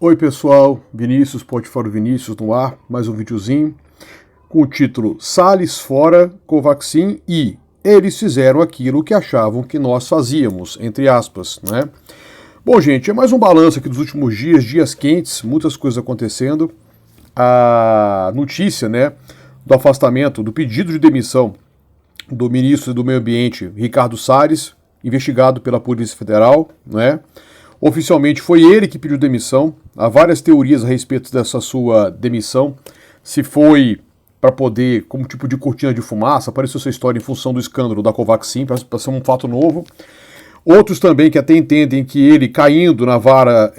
Oi pessoal, Vinícius, Portfólio Vinícius no ar, mais um videozinho com o título Salles fora Covaxin e eles fizeram aquilo que achavam que nós fazíamos, entre aspas, né? Bom gente, é mais um balanço aqui dos últimos dias quentes, muitas coisas acontecendo. A notícia, né, do afastamento, do pedido de demissão do ministro do Meio Ambiente, Ricardo Salles, investigado pela Polícia Federal, né? Oficialmente foi ele que pediu demissão. Há várias teorias a respeito dessa sua demissão. Se foi para poder, como tipo de cortina de fumaça, apareceu essa história em função do escândalo da Covaxin, para ser um fato novo. Outros também que até entendem que ele caindo na vara,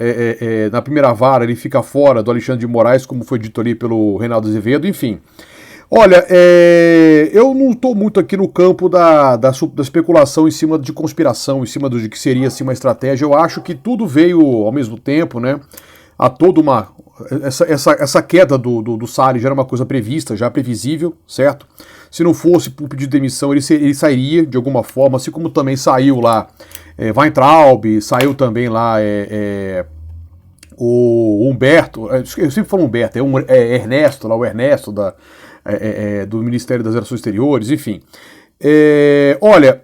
na primeira vara, ele fica fora do Alexandre de Moraes, como foi dito ali pelo Reinaldo Azevedo, enfim. Olha, eu não estou muito aqui no campo da especulação em cima de conspiração, em cima de que seria assim, uma estratégia. Eu acho que tudo veio ao mesmo tempo, né? Há toda uma... Essa queda do Salles já era uma coisa prevista, já previsível, certo? Se não fosse por pedido de demissão, ele sairia de alguma forma, assim como também saiu lá Weintraub, saiu também lá o Humberto, eu sempre falo Humberto, Ernesto, lá o Ernesto do Ministério das Relações Exteriores, enfim. Olha,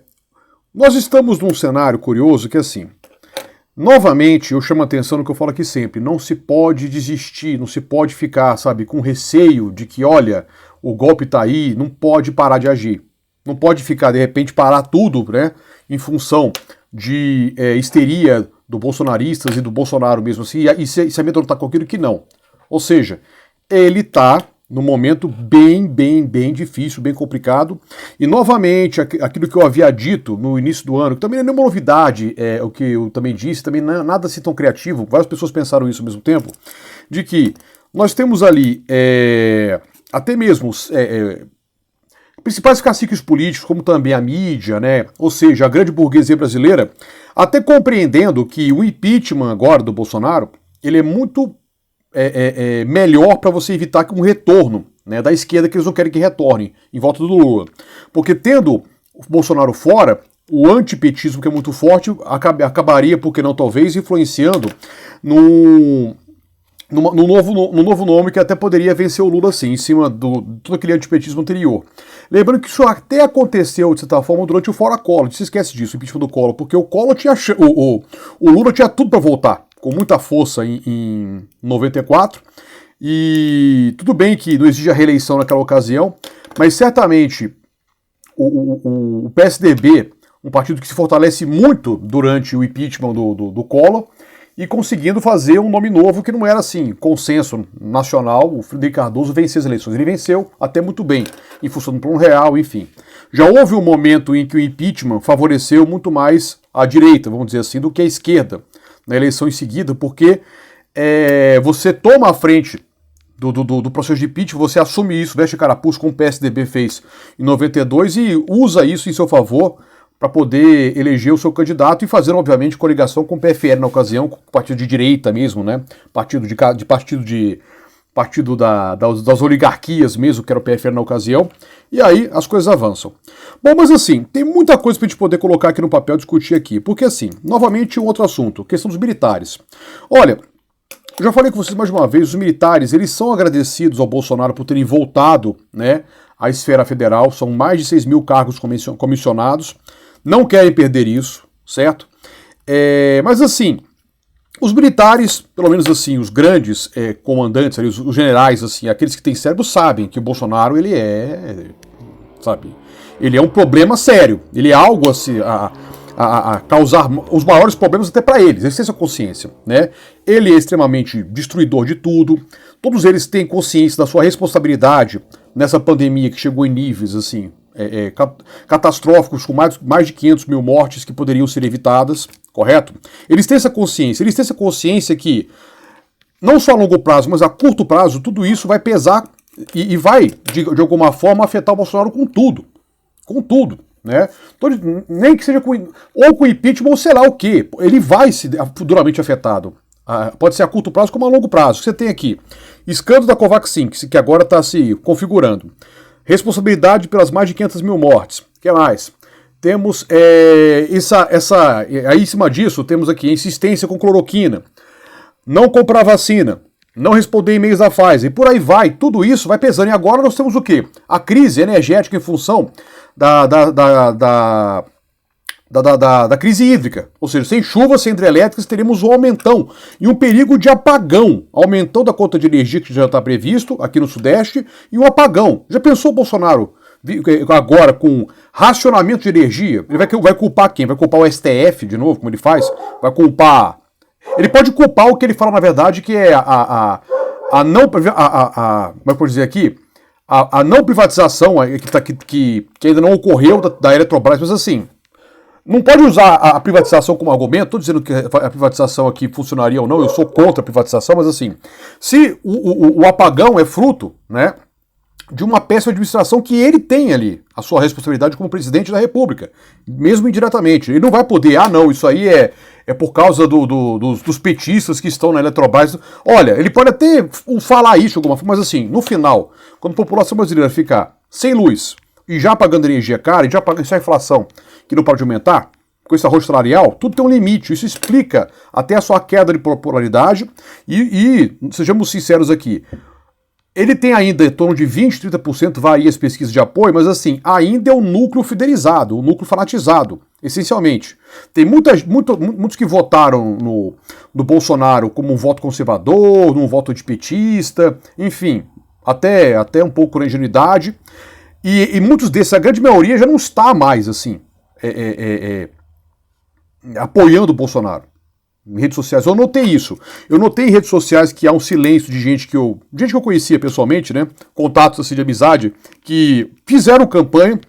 nós estamos num cenário curioso que, assim, novamente, eu chamo a atenção no que eu falo aqui sempre, não se pode desistir, não se pode ficar, sabe, com receio de que, olha, o golpe tá aí, não pode parar de agir. Não pode ficar, de repente, parar tudo, né, em função de histeria do bolsonaristas e do Bolsonaro mesmo, assim, e se amedrontar com aquilo que não. Ou seja, ele tá num momento bem difícil, bem complicado. E, novamente, aquilo que eu havia dito no início do ano, que também não é nenhuma novidade, o que eu também disse, também não é nada assim tão criativo, várias pessoas pensaram isso ao mesmo tempo, de que nós temos ali até mesmo principais caciques políticos, como também a mídia, né? Ou seja, a grande burguesia brasileira, até compreendendo que o impeachment agora do Bolsonaro, ele é muito melhor para você evitar que um retorno, né, da esquerda, que eles não querem que retorne em volta do Lula. Porque tendo o Bolsonaro fora, o antipetismo, que é muito forte, acabaria, por que não talvez, influenciando no novo nome que até poderia vencer o Lula, assim, em cima do todo aquele antipetismo anterior. Lembrando que isso até aconteceu, de certa forma, durante o Fora Collor. Não se esquece disso, o impeachment do Collor, porque o Collor tinha... O Lula tinha tudo para voltar, com muita força em 94, e tudo bem que não exige a reeleição naquela ocasião, mas certamente o PSDB, um partido que se fortalece muito durante o impeachment do Collor, e conseguindo fazer um nome novo que não era assim, consenso nacional. O Frederico Cardoso venceu as eleições, ele venceu até muito bem, em função do Plano Real, enfim. Já houve um momento em que o impeachment favoreceu muito mais a direita, vamos dizer assim, do que a esquerda, na eleição em seguida, porque você toma a frente do processo de impeachment, você assume isso, veste carapuz, como o PSDB fez em 92, e usa isso em seu favor para poder eleger o seu candidato e fazer, obviamente, coligação com o PFL na ocasião, com o partido de direita mesmo, né? Partido das oligarquias mesmo, que era o PFL na ocasião, e aí as coisas avançam. Bom, mas assim, tem muita coisa para a gente poder colocar aqui no papel, discutir aqui, porque assim, novamente um outro assunto, questão dos militares. Olha, eu já falei com vocês mais de uma vez, os militares, eles são agradecidos ao Bolsonaro por terem voltado, né, à esfera federal, são mais de 6 mil cargos comissionados, não querem perder isso, certo? Mas assim, os militares, pelo menos assim, os grandes comandantes, ali, os generais, assim, aqueles que têm cérebro, sabem que o Bolsonaro, ele é um problema sério, ele é algo assim, a causar os maiores problemas até para eles têm essa consciência, né? Ele é extremamente destruidor de tudo, todos eles têm consciência da sua responsabilidade nessa pandemia que chegou em níveis, assim, catastróficos, com mais de 500 mil mortes que poderiam ser evitadas, correto? Eles têm essa consciência que, não só a longo prazo, mas a curto prazo, tudo isso vai pesar e vai, de alguma forma, afetar o Bolsonaro com tudo, né? Nem que seja com impeachment ou sei lá o que, ele vai ser duramente afetado. Pode ser a curto prazo como a longo prazo. Você tem aqui escândalo da Covaxin, que agora está se configurando. Responsabilidade pelas mais de 500 mil mortes. O que mais? Temos aí em cima disso, temos aqui a insistência com cloroquina. não comprar vacina, não responder e-mails da Pfizer, e por aí vai, tudo isso vai pesando. E agora nós temos o quê? A crise energética em função da crise hídrica. Ou seja, sem chuva, sem hidrelétricas, teremos um aumentão e um perigo de apagão. Aumentão da conta de energia que já está previsto aqui no Sudeste e um apagão. Já pensou o Bolsonaro agora com racionamento de energia? Ele vai culpar quem? Vai culpar o STF de novo, como ele faz? Vai culpar... Ele pode culpar o que ele fala, na verdade, que é não... como é que eu vou dizer aqui? A não privatização que ainda não ocorreu da Eletrobras, mas assim... Não pode usar a privatização como argumento. Estou dizendo que a privatização aqui funcionaria ou não, eu sou contra a privatização, mas assim, se o apagão é fruto, né, de uma péssima administração que ele tem ali, a sua responsabilidade como presidente da República, mesmo indiretamente. Ele não vai poder, não, isso aí é por causa dos petistas que estão na Eletrobras. Olha, ele pode até falar isso de alguma forma, mas assim, no final, quando a população brasileira ficar sem luz, e já pagando energia cara, e já pagando essa inflação que não pode aumentar, com esse arroz salarial, tudo tem um limite. Isso explica até a sua queda de popularidade. E sejamos sinceros aqui, ele tem ainda em torno de 20%, 30%, varia as pesquisas de apoio, mas assim, ainda é um núcleo fidelizado, um núcleo fanatizado, essencialmente. Tem muitos que votaram no Bolsonaro como um voto conservador, num voto antipetista, enfim, até um pouco na ingenuidade. E muitos desses, a grande maioria, já não está mais, assim, apoiando o Bolsonaro. Em redes sociais, eu notei isso. Eu notei em redes sociais que há um silêncio de gente que eu conhecia pessoalmente, né? Contatos assim de amizade, que fizeram campanha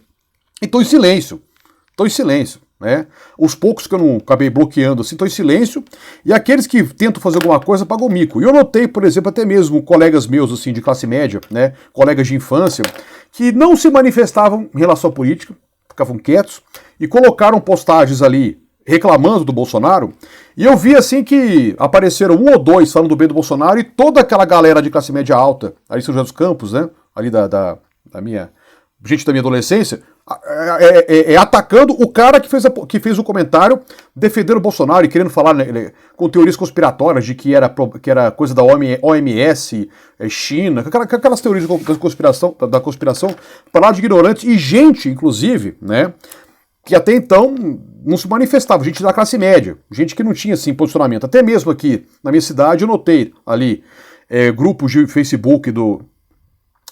e estão em silêncio. Estão em silêncio, né? Os poucos que eu não acabei bloqueando assim, estão em silêncio. E aqueles que tentam fazer alguma coisa pagam mico. E eu notei, por exemplo, até mesmo colegas meus assim de classe média, né? Colegas de infância, que não se manifestavam em relação à política, ficavam quietos e colocaram postagens ali reclamando do Bolsonaro, e eu vi assim que apareceram um ou dois falando bem do Bolsonaro e toda aquela galera de classe média alta, ali em São José dos Campos, né, ali da minha gente da minha adolescência, atacando o cara que fez o comentário defendendo o Bolsonaro e querendo falar, né, com teorias conspiratórias de que era coisa da OMS, China, aquelas teorias da conspiração, falar de ignorantes e gente, inclusive, né, que até então não se manifestava, gente da classe média, gente que não tinha assim posicionamento. Até mesmo aqui na minha cidade eu notei ali grupos de Facebook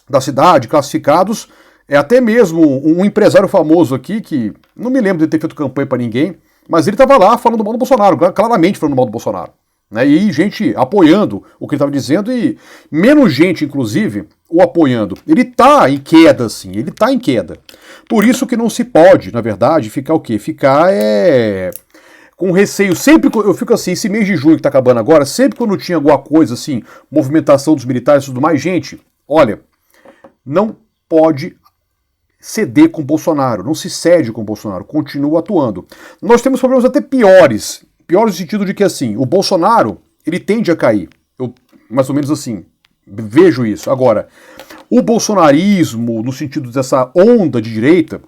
da cidade, classificados, até mesmo um empresário famoso aqui, que não me lembro de ter feito campanha para ninguém, mas ele estava lá falando mal do Bolsonaro, claramente falando mal do Bolsonaro. Né, e gente apoiando o que ele estava dizendo e menos gente, inclusive, o apoiando. Ele está em queda, assim, ele está em queda. Por isso que não se pode, na verdade, ficar o quê? Ficar com receio. Sempre eu fico assim, esse mês de junho que está acabando agora, sempre quando tinha alguma coisa assim, movimentação dos militares e tudo mais, gente, olha, não pode ceder com o Bolsonaro, não se cede com o Bolsonaro, continua atuando. Nós temos problemas até piores no sentido de que, assim, o Bolsonaro, ele tende a cair. Eu, mais ou menos assim, vejo isso. Agora, o bolsonarismo, no sentido dessa onda de direita,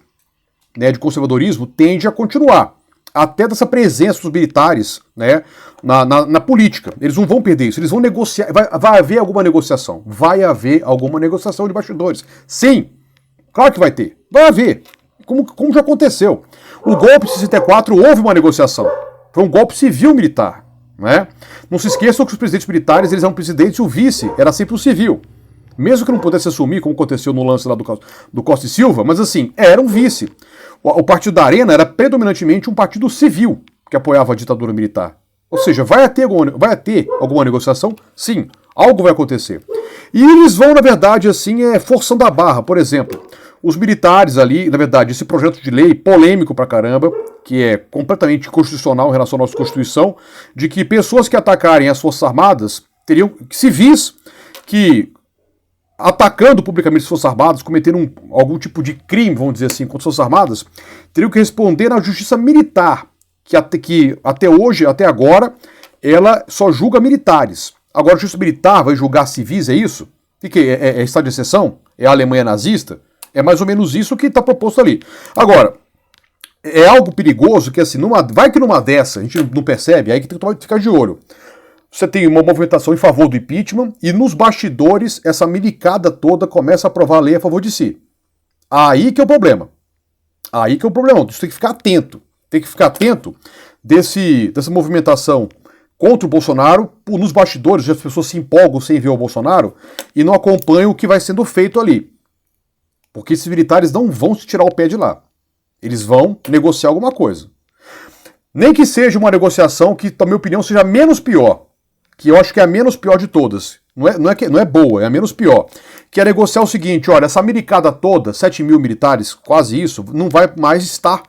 né, de conservadorismo, tende a continuar. Até dessa presença dos militares, né, na política. Eles não vão perder isso, eles vão negociar. Vai haver alguma negociação. Vai haver alguma negociação de bastidores. Sim, claro que vai ter. Vai haver. Como já aconteceu. O golpe de 64 houve uma negociação. Foi um golpe civil-militar. Né? Não se esqueçam que os presidentes militares eles eram presidentes e o vice era sempre o civil. Mesmo que não pudesse assumir, como aconteceu no lance lá do Costa e Silva, mas assim, era um vice. O partido da Arena era predominantemente um partido civil que apoiava a ditadura militar. Ou seja, vai ter alguma negociação? Sim, algo vai acontecer. E eles vão, na verdade, assim, forçando a barra. Por exemplo, os militares ali, na verdade, esse projeto de lei polêmico pra caramba, que é completamente inconstitucional em relação à nossa Constituição, de que pessoas que atacarem as Forças Armadas teriam civis que, atacando publicamente as Forças Armadas, cometeram algum tipo de crime, vamos dizer assim, contra as Forças Armadas, teriam que responder na justiça militar, que até hoje, até agora, ela só julga militares. Agora a justiça militar vai julgar civis, é isso? O que é estado de exceção? É a Alemanha nazista? É mais ou menos isso que está proposto ali. Agora, é algo perigoso que, assim, vai que numa dessa, a gente não percebe, aí que tem que ficar de olho. você tem uma movimentação em favor do impeachment e nos bastidores essa milicada toda começa a aprovar a lei a favor de si. Aí que é o problema. Aí que é o problema. Você tem que ficar atento. Tem que ficar atento dessa movimentação contra o Bolsonaro, nos bastidores, as pessoas se empolgam sem ver o Bolsonaro e não acompanham o que vai sendo feito ali. Porque esses militares não vão se tirar o pé de lá. Eles vão negociar alguma coisa. Nem que seja uma negociação que, na minha opinião, seja menos pior. Que eu acho que é a menos pior de todas. Não é boa, é a menos pior. Que é negociar o seguinte, olha, essa milicada toda, 7 mil militares, quase isso, não vai mais estar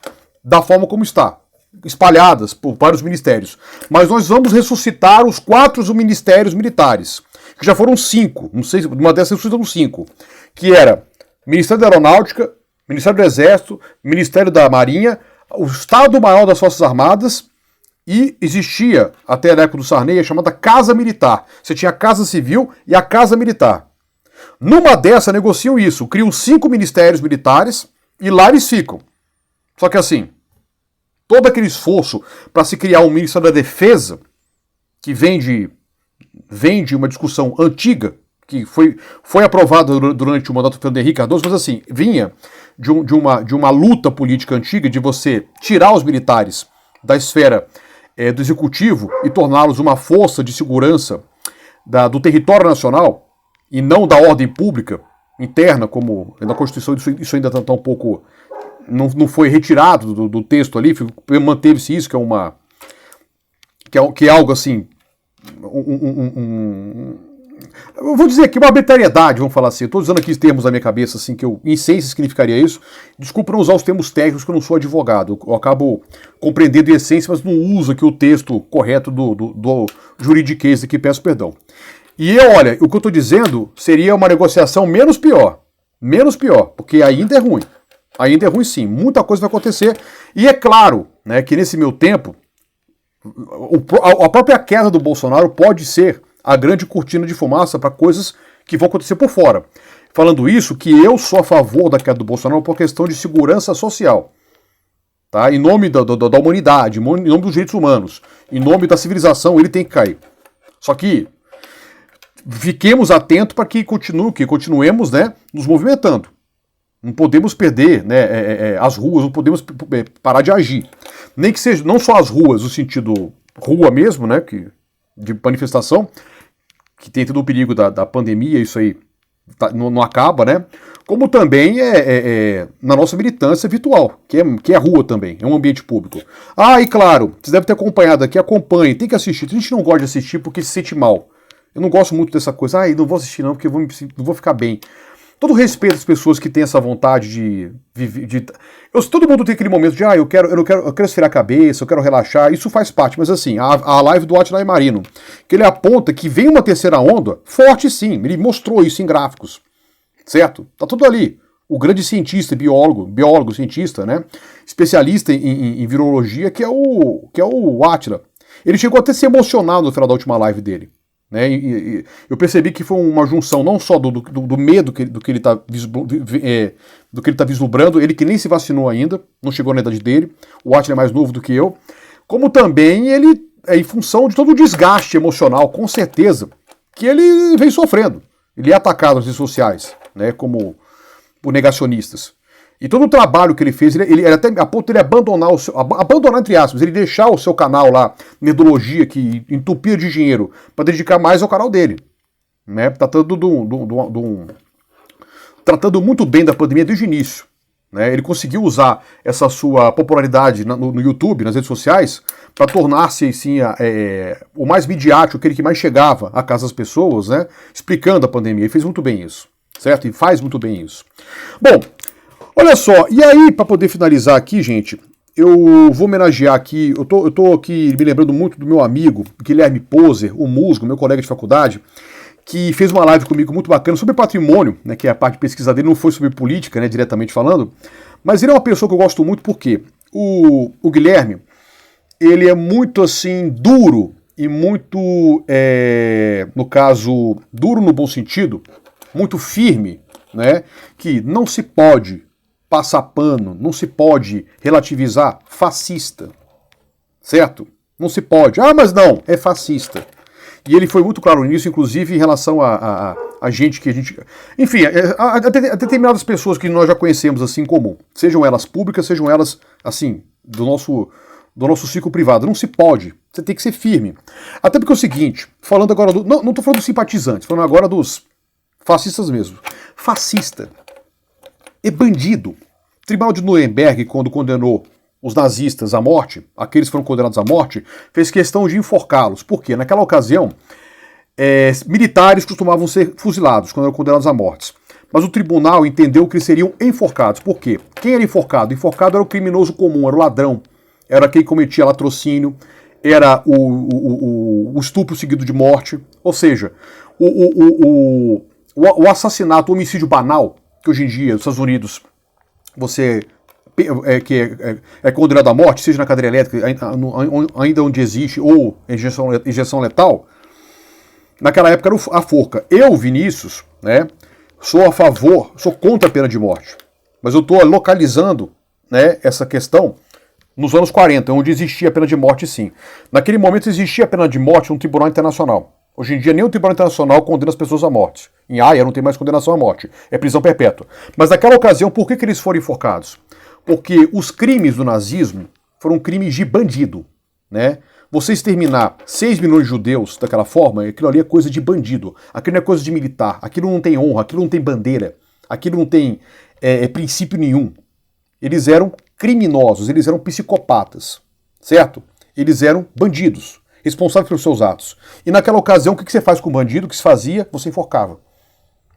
da forma como está. Espalhadas por vários ministérios. Mas nós vamos ressuscitar os 4 ministérios militares. Que já foram 5. Não sei, uma dessas ressuscitam 5. Que era Ministério da Aeronáutica, Ministério do Exército, Ministério da Marinha, o Estado-Maior das Forças Armadas, e existia, até a época do Sarney, a chamada Casa Militar. Você tinha a Casa Civil e a Casa Militar. Numa dessa, negociam isso, criam 5 ministérios militares e lá eles ficam. Só que assim, todo aquele esforço para se criar um Ministério da Defesa, que vem de uma discussão antiga, que foi aprovada durante o mandato do Fernando Henrique Cardoso, mas assim, vinha de uma luta política antiga de você tirar os militares da esfera do executivo e torná-los uma força de segurança do território nacional e não da ordem pública interna, como na Constituição isso ainda está um pouco... Não foi retirado do texto ali, manteve-se isso, que é algo assim... Eu vou dizer aqui uma arbitrariedade, vamos falar assim. Estou usando aqui os termos da minha cabeça, assim, que em ciência significaria isso. Desculpa não usar os termos técnicos, que eu não sou advogado. Eu acabo compreendendo em essência, mas não uso aqui o texto correto do juridiquês aqui, peço perdão. E olha, o que eu estou dizendo seria uma negociação menos pior. Menos pior, porque ainda é ruim. Ainda é ruim sim, muita coisa vai acontecer. E é claro, né, que nesse meu tempo, a própria queda do Bolsonaro pode ser a grande cortina de fumaça para coisas que vão acontecer por fora. Falando isso, que eu sou a favor da queda do Bolsonaro por questão de segurança social. Tá? Em nome da humanidade, em nome dos direitos humanos, em nome da civilização, ele tem que cair. Só que fiquemos atentos para que continuemos, né, nos movimentando. Não podemos perder, né, as ruas, não podemos parar de agir. Nem que seja, não só as ruas, no sentido rua mesmo, né, de manifestação, que tem todo o perigo da pandemia, isso aí não acaba, né? Como também na nossa militância virtual, que é rua também, é um ambiente público. E claro, vocês devem ter acompanhado aqui, acompanhe, tem que assistir. A gente não gosta de assistir porque se sente mal. Eu não gosto muito dessa coisa, não vou assistir não, porque não vou ficar bem. Todo respeito às pessoas que têm essa vontade de viver. Todo mundo tem aquele momento de eu quero esfriar a cabeça, eu quero relaxar, isso faz parte, mas assim, a live do Atila Marino, que ele aponta que vem uma terceira onda, forte sim, ele mostrou isso em gráficos, certo? Tá tudo ali. O grande cientista, biólogo, cientista, né? Especialista em virologia, que é o Atila. Ele chegou até a se emocionar no final da última live dele. Né, e eu percebi que foi uma junção não só do medo do que ele está vislumbrando, ele que nem se vacinou ainda, não chegou na idade dele, o Atila é mais novo do que eu, como também ele em função de todo o desgaste emocional, com certeza, que ele vem sofrendo. Ele é atacado nas redes sociais, né, como por negacionistas. E todo o trabalho que ele fez, ele até a ponto de ele abandonar entre aspas, ele deixar o seu canal lá, Nerdologia, que entupia de dinheiro, para dedicar mais ao canal dele. Né? Tratando muito bem da pandemia desde o início. Né? Ele conseguiu usar essa sua popularidade no YouTube, nas redes sociais, para tornar-se assim, o mais midiático, aquele que mais chegava à casa das pessoas, né? Explicando a pandemia. Ele fez muito bem isso, certo? E faz muito bem isso. Bom, olha só, e aí, para poder finalizar aqui, gente, eu vou homenagear aqui, eu tô aqui me lembrando muito do meu amigo, Guilherme Poser, o músico, meu colega de faculdade, que fez uma live comigo muito bacana sobre patrimônio, né, que é a parte de pesquisa dele, não foi sobre política, né, diretamente falando, mas ele é uma pessoa que eu gosto muito porque o Guilherme, ele é muito, assim, duro e muito, no caso, duro no bom sentido, muito firme, né, que não se pode passar pano, não se pode relativizar fascista, certo? Não se pode. Mas não, é fascista. E ele foi muito claro nisso, inclusive em relação a gente que a gente... Enfim, a determinadas pessoas que nós já conhecemos assim em comum. Sejam elas públicas, sejam elas, assim, do nosso ciclo privado. Não se pode. Você tem que ser firme. Até porque é o seguinte, falando agora do... Não tô falando dos simpatizantes, falando agora dos fascistas mesmo. Fascista é bandido. O Tribunal de Nuremberg, quando condenou os nazistas à morte, aqueles que foram condenados à morte, fez questão de enforcá-los. Por quê? Naquela ocasião, militares costumavam ser fuzilados quando eram condenados à morte. Mas o tribunal entendeu que eles seriam enforcados. Por quê? Quem era enforcado? Enforcado era o criminoso comum, era o ladrão, era quem cometia latrocínio, era o estupro seguido de morte. Ou seja, o assassinato, o homicídio banal, que hoje em dia, nos Estados Unidos, você... que é condenado à morte, seja na cadeira elétrica, ainda onde existe, ou injeção letal, naquela época era a forca. Eu, Vinícius, né, sou a favor, sou contra a pena de morte, mas eu estou localizando, né, essa questão nos anos 40, onde existia a pena de morte, sim. Naquele momento existia a pena de morte no Tribunal Internacional. Hoje em dia nem o Tribunal Internacional condena as pessoas à morte. Em Haia não tem mais condenação à morte, é prisão perpétua. Mas naquela ocasião, por que eles foram enforcados? Porque os crimes do nazismo foram crimes de bandido, né? Você exterminar 6 milhões de judeus daquela forma, aquilo ali é coisa de bandido. Aquilo não é coisa de militar. Aquilo não tem honra, aquilo não tem bandeira. Aquilo não tem princípio nenhum. Eles eram criminosos, eles eram psicopatas, certo? Eles eram bandidos, responsáveis pelos seus atos. E naquela ocasião, o que você faz com o bandido? O que se fazia? Você enforcava.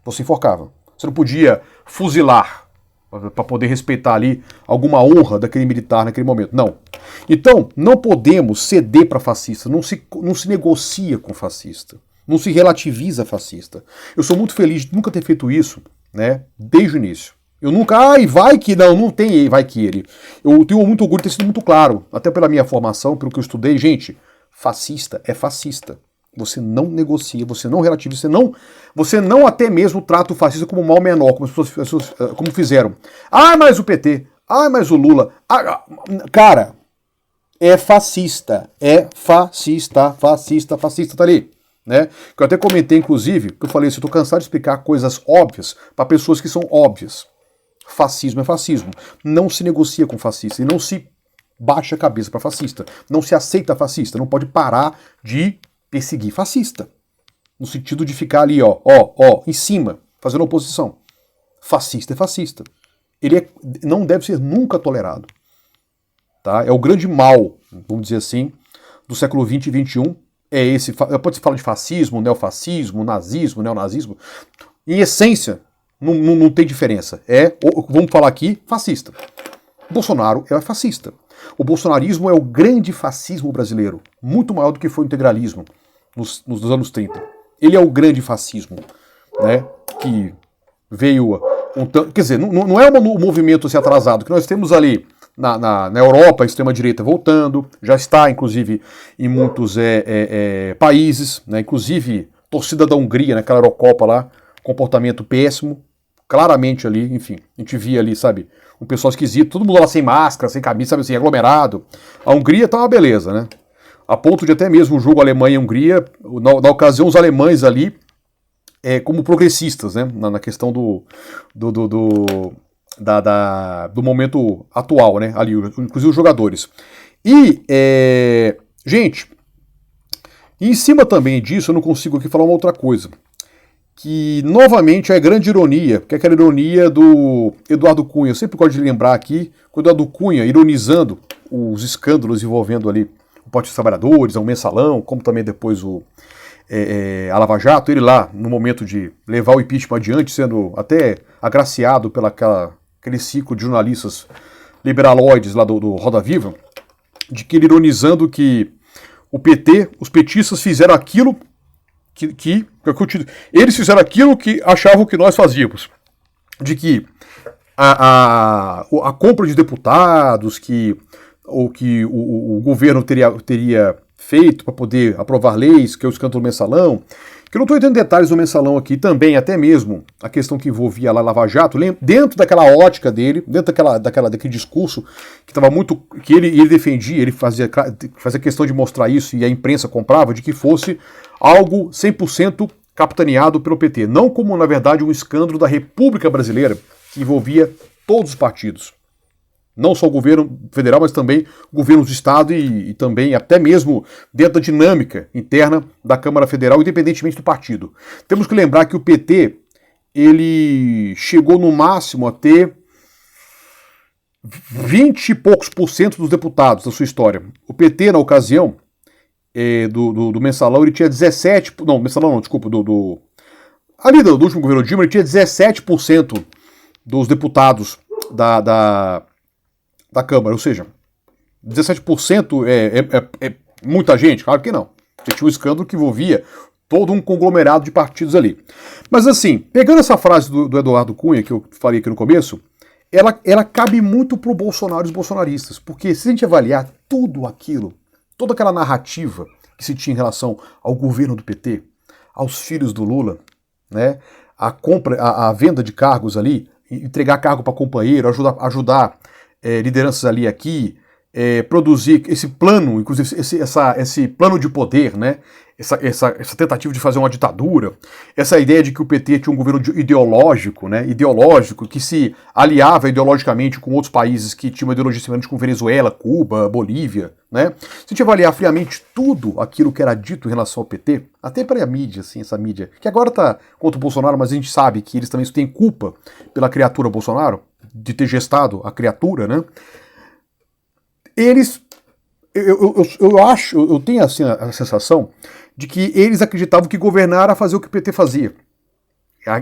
Você enforcava. Você não podia fuzilar para poder respeitar ali alguma honra daquele militar naquele momento. Não. Então, não podemos ceder para fascista. Não se negocia com fascista. Não se relativiza fascista. Eu sou muito feliz de nunca ter feito isso, né, desde o início. Eu nunca, vai que não tem vai que ele. Eu tenho muito orgulho de ter sido muito claro, até pela minha formação, pelo que eu estudei. Gente, fascista é fascista. Você não negocia, você não relativiza, você não até mesmo trata o fascista como um mal menor, como as pessoas como fizeram. Mas o PT, mas o Lula. Cara, é fascista, fascista, tá ali. Né? Que eu até comentei, inclusive, que eu falei assim, eu tô cansado de explicar coisas óbvias para pessoas que são óbvias. Fascismo é fascismo. Não se negocia com fascista e não se baixa a cabeça para fascista. Não se aceita fascista. Não pode parar de perseguir fascista. No sentido de ficar ali, em cima, fazendo oposição. Fascista é fascista. Ele não deve ser nunca tolerado. Tá? É o grande mal, vamos dizer assim, do século XX e XXI. Pode se falar de fascismo, neofascismo, nazismo, neonazismo. Em essência, não tem diferença. Vamos falar aqui, fascista. Bolsonaro é fascista. O bolsonarismo é o grande fascismo brasileiro, muito maior do que foi o integralismo nos anos 30. Ele é o grande fascismo, né, que veio... Quer dizer, não é um movimento assim, atrasado, que nós temos ali na Europa, a extrema-direita voltando, já está, inclusive, em muitos países, né, inclusive torcida da Hungria, naquela Eurocopa lá, comportamento péssimo, claramente ali, enfim, a gente via ali, sabe, um pessoal esquisito, todo mundo lá sem máscara, sem camisa, sabe assim, aglomerado. A Hungria tá uma beleza, né? A ponto de até mesmo o jogo Alemanha e Hungria, na ocasião, os alemães ali, como progressistas, né? Na questão do momento atual, né? Ali, inclusive os jogadores. E, gente, em cima também disso, eu não consigo aqui falar uma outra coisa. Que, novamente, é grande ironia, que é aquela ironia do Eduardo Cunha. Eu sempre gosto de lembrar aqui, com o Eduardo Cunha ironizando os escândalos envolvendo ali o Partido dos Trabalhadores, o Mensalão, como também depois a Lava Jato, ele lá, no momento de levar o impeachment adiante, sendo até agraciado pelo aquele ciclo de jornalistas liberaloides lá do Roda Viva, de que ele ironizando que o PT, os petistas fizeram aquilo eles fizeram aquilo que achavam que nós fazíamos. De que a compra de deputados que o governo teria feito para poder aprovar leis, que é o escândalo do Mensalão, que eu não estou entendendo detalhes do Mensalão aqui, também até mesmo a questão que envolvia lá Lava Jato, dentro daquela ótica dele, dentro daquele discurso que estava muito, que ele defendia, ele fazia questão de mostrar isso e a imprensa comprava, de que fosse algo 100% capitaneado pelo PT, não como, na verdade, um escândalo da República Brasileira, que envolvia todos os partidos. Não só o governo federal, mas também governos do Estado e também até mesmo dentro da dinâmica interna da Câmara Federal, independentemente do partido. Temos que lembrar que o PT, ele chegou no máximo a ter 20 e poucos % dos deputados da sua história. O PT, na ocasião do Mensalão, ele tinha 17... Não, Mensalão não, desculpa, ali do último governo Dilma, ele tinha 17% dos deputados da Câmara, ou seja, 17% é muita gente? Claro que não. Você tinha um escândalo que envolvia todo um conglomerado de partidos ali. Mas assim, pegando essa frase do Eduardo Cunha, que eu falei aqui no começo, ela cabe muito pro Bolsonaro e os bolsonaristas, porque se a gente avaliar tudo aquilo, toda aquela narrativa que se tinha em relação ao governo do PT, aos filhos do Lula, né, a venda de cargos ali, entregar cargo para companheiro, ajudar lideranças ali e aqui, produzir esse plano, inclusive esse plano de poder, né? Essa tentativa de fazer uma ditadura, essa ideia de que o PT tinha um governo ideológico, né? Ideológico, que se aliava ideologicamente com outros países que tinham uma ideologia semelhante, como Venezuela, Cuba, Bolívia, né? Se a gente avaliar friamente tudo aquilo que era dito em relação ao PT, até para a mídia, assim, essa mídia, que agora está contra o Bolsonaro, mas a gente sabe que eles também têm culpa pela criatura Bolsonaro, de ter gestado a criatura, né? Eles, eu tenho assim a sensação de que eles acreditavam que governar era fazer o que o PT fazia.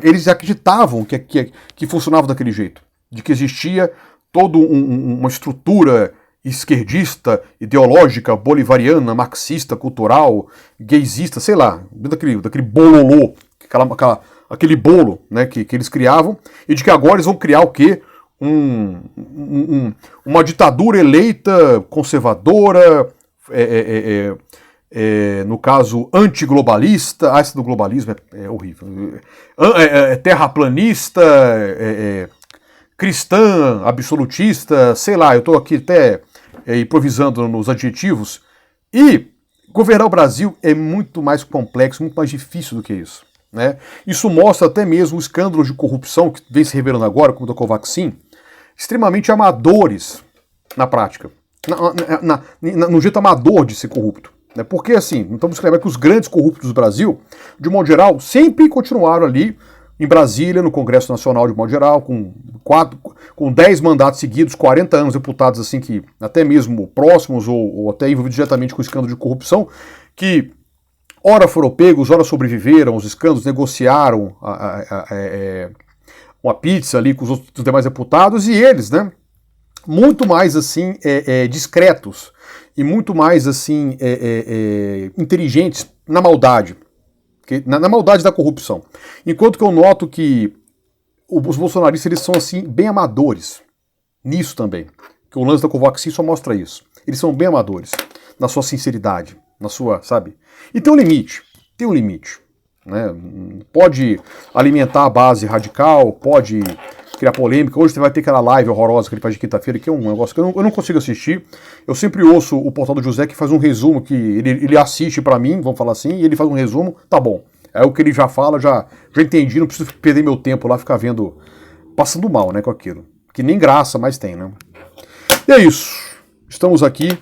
Eles acreditavam que funcionava daquele jeito, de que existia toda uma estrutura esquerdista, ideológica, bolivariana, marxista, cultural, gaysista, sei lá, daquele bololô, aquele bolo, né, que eles criavam, e de que agora eles vão criar o quê? Uma ditadura eleita, conservadora, no caso antiglobalista, essa do globalismo é horrível, terraplanista, cristã, absolutista, sei lá, eu estou aqui até improvisando nos adjetivos, e governar o Brasil é muito mais complexo, muito mais difícil do que isso. Né? Isso mostra até mesmo escândalos de corrupção que vem se revelando agora, como o da Covaxin, extremamente amadores na prática, no jeito amador de ser corrupto. Né? Porque assim, não estamos lembrando que os grandes corruptos do Brasil, de modo geral, sempre continuaram ali em Brasília, no Congresso Nacional de modo geral, com 10 mandatos seguidos, 40 anos, deputados assim que até mesmo próximos ou até envolvidos diretamente com o escândalo de corrupção, que ora foram pegos, ora sobreviveram aos escândalos, negociaram uma pizza ali com os demais deputados, e eles, né, muito mais assim discretos e muito mais assim inteligentes na maldade, na maldade da corrupção. Enquanto que eu noto que os bolsonaristas eles são assim bem amadores nisso também, que o lance da Covaxin só mostra isso. Eles são bem amadores na sua sinceridade, na sua, sabe? E tem um limite, né? Pode alimentar a base radical, pode criar polêmica. Hoje você vai ter aquela live horrorosa que ele faz de quinta-feira, que é um negócio que eu não consigo assistir. Eu sempre ouço o Portal do José, que faz um resumo, que ele assiste pra mim, vamos falar assim, e ele faz um resumo, tá bom. É o que ele já fala, já entendi, não preciso perder meu tempo lá, ficar vendo, passando mal, né, com aquilo. Que nem graça mais tem, né? E é isso. Estamos aqui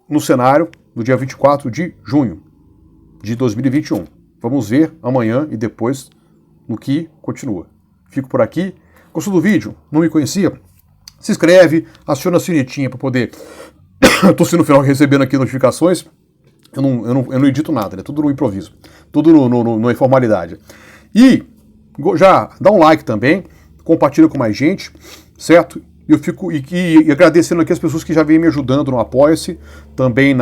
no cenário do dia 24 de junho de 2021. Vamos ver amanhã e depois no que continua. Fico por aqui. Gostou do vídeo? Não me conhecia? Se inscreve, aciona a sinetinha para poder... Estou sendo no final recebendo aqui notificações. Eu não edito nada, né? Tudo no improviso. Tudo na informalidade. E já dá um like também, compartilha com mais gente, certo? Eu fico e agradecendo aqui as pessoas que já vêm me ajudando no Apoia-se, também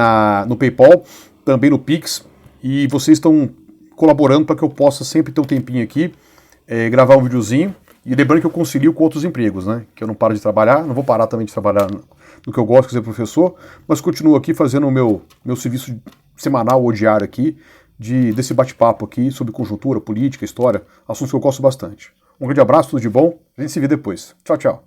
no PayPal, também no Pix, e vocês estão colaborando para que eu possa sempre ter um tempinho aqui, gravar um videozinho, e lembrando que eu concilio com outros empregos, né? Que eu não paro de trabalhar, não vou parar também de trabalhar no que eu gosto, que é ser professor, mas continuo aqui fazendo o meu serviço semanal ou diário aqui, desse bate-papo aqui sobre conjuntura, política, história, assuntos que eu gosto bastante. Um grande abraço, tudo de bom, a gente se vê depois. Tchau, tchau.